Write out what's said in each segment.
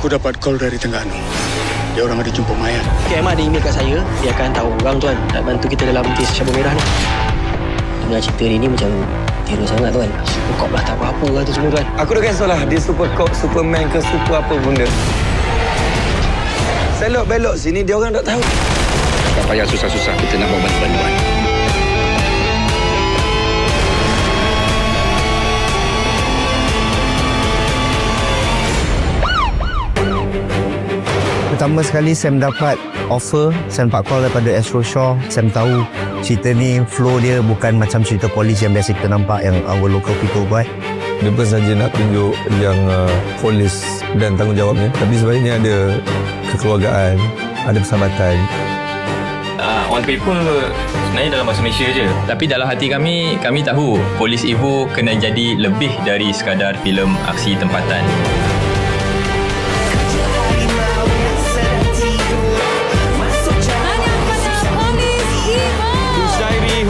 Aku dapat call dari Terengganu. Dia orang ada jumpa mayat. KM ada email kat saya. Dia akan hantar orang tuan nak bantu kita dalam kes Syabur Merah ni. Dengar cerita ni macam terror sangat tuan. Super cop lah tak apa-apa lah tu semua tuan. Aku dah kisah lah dia super cop, superman ke super apa benda. Selok belok sini dia orang tak tahu. Tak payah susah-susah kita nak buat bantuan. Pertama sekali Sam dapat offer, Sam dapat call daripada Astro Shaw. Sam tahu cerita ni flow dia bukan macam cerita polis yang biasa kita nampak yang our local people buat. Dia bukan saja nak tunjuk yang polis dan tanggungjawabnya, tapi sebenarnya ada kekeluargaan, ada persahabatan. On paper sebenarnya dalam bahasa Malaysia je. Tapi dalam hati kami tahu Polis Evo kena jadi lebih dari sekadar filem aksi tempatan.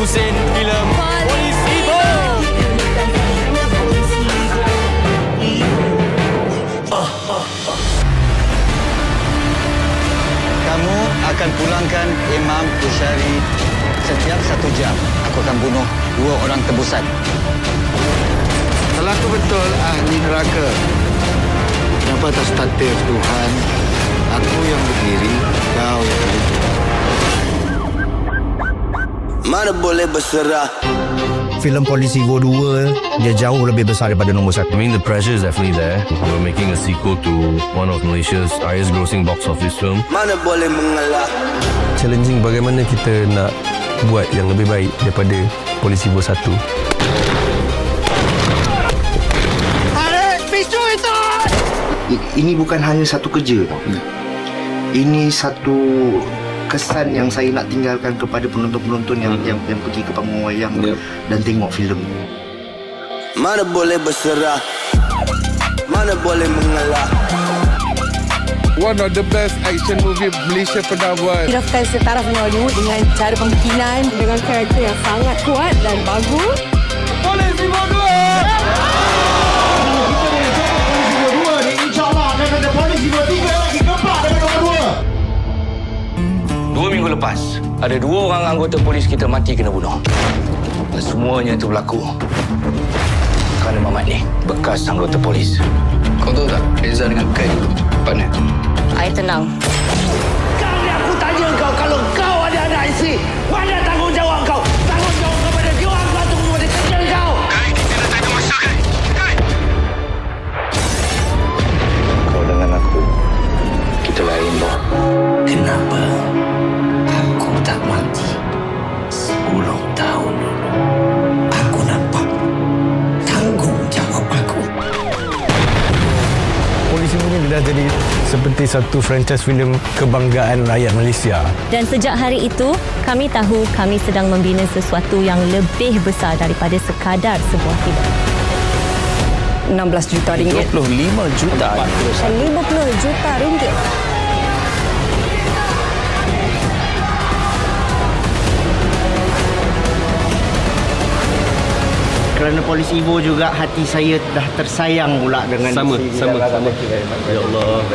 Hussein filem Polis Evo. Kamu akan pulangkan Imam Bushari setiap 1 jam. Aku akan bunuh 2 orang tebusan. Kalau aku betul ahli neraka, kenapa atas takdir Tuhan, aku yang berdiri, kau yang berdiri. Mana boleh berserah. Filem Polis Evo 2 dia jauh lebih besar daripada nombor 1. I mean, the pressure is definitely there. We're making a sequel to one of Malaysia's highest grossing box office film. Mana boleh mengalah. Challenging bagaimana kita nak buat yang lebih baik daripada Polis Evo 1. Ini bukan hanya satu kerja tau. Ini satu kesan yang saya nak tinggalkan kepada penonton-penonton yang pergi ke panggung wayang dan tengok filem. Mana boleh berserah. Mana boleh mengalah. One of the best action movie Malaysia pernah buat. Dirasakan setaraf dengan Hollywood dengan cara pembikinan, dengan karakter yang sangat kuat dan bagus. Polis Evo 2. Dua minggu lepas, ada 2 orang anggota polis kita mati kena bunuh. Dan semuanya itu berlaku kerana Mamat ni bekas anggota polis. Kau tahu tak, Reza dengan Kai dulu, partner. Saya tenang. Kali aku tanya kau, kalau kau ada anak isteri, mana tanggungjawab kau? Tanggungjawab kepada dia orang atau kepada kerja kau? Kai, kita dah tak ada masa, Kai. Kau dengan aku, kita lain loh. Kenapa aku tak mati 10 tahun dulu? Aku nampak tanggungjawab aku. Polis Evo ni dah jadi seperti satu franchise filem kebanggaan rakyat Malaysia. Dan sejak hari itu, kami tahu kami sedang membina sesuatu yang lebih besar daripada sekadar sebuah filem. 16 juta ringgit. 25 juta. 50 juta ringgit. Kerana Polis Evo juga hati saya dah tersayang pula dengan Sama. Ya Allah.